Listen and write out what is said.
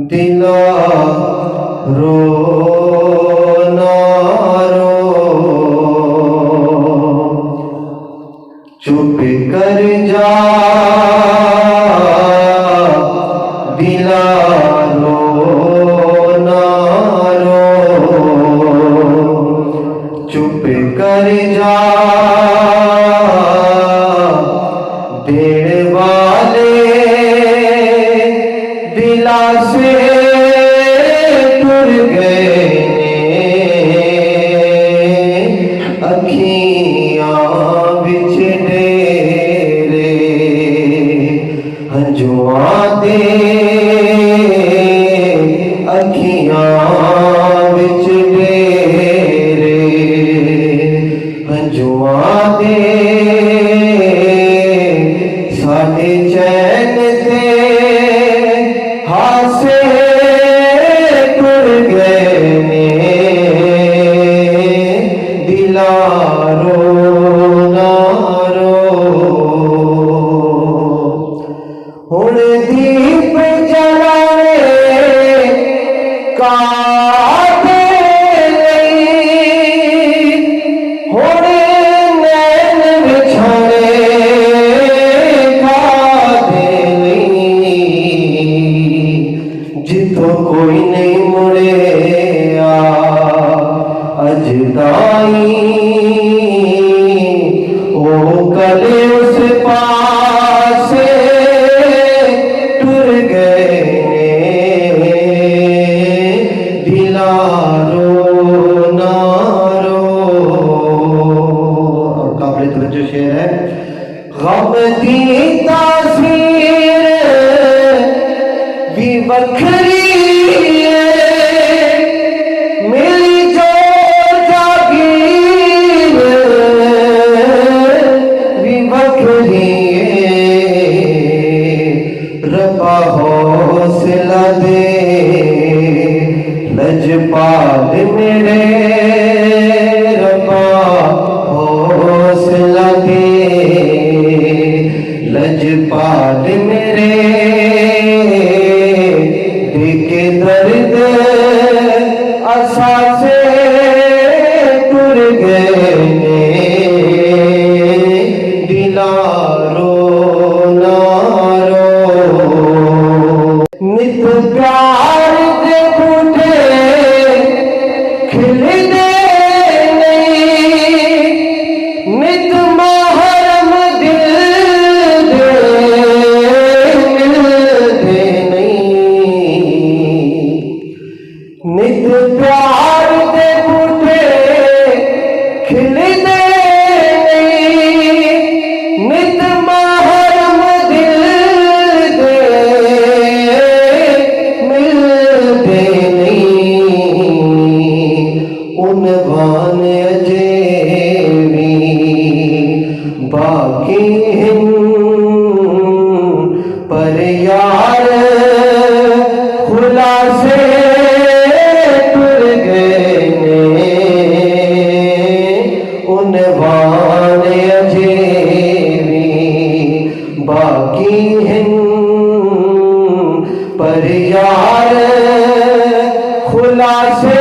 दिला रो ना रो, चुप कर जा दिला रो ना रो, चुप कर जा देने वाले दिला से टुर गए अखियां बिच डेरे हंजुआ दे अखियां बिच डेरे हंजुआ दे साडे चैन ते हासे टुर गए दिला रो ना रो। हुण दीप जलाने काटे नहीं, हुण नैन बिछाने जितो कोई नहीं मुड़े अजदाई ओ कले उस पासे टुर गए दिला रो ना रो। और काबिल तवज्जो शेर है, गम दी तासीर भी बखरी मिली जो जागीर भी बखरी रबा हौसला दे लजपाल मेरे रबा हौसला दे लजपाल मेरे के दर्द असासे टुर गए दिला रो ना रो। नित प्यार दे बूटे खिलदे नहीं, नित महरम दिल मिलदे नहीं, नित प्यार दे बूटे खिलदे नहीं, नित महरम दिल दे मिलदे नहीं, उनवान अजे भी बाकी हैं पर यार खुला से टुर गए उनवान अजे भी बाकी हैं पर यार खुला से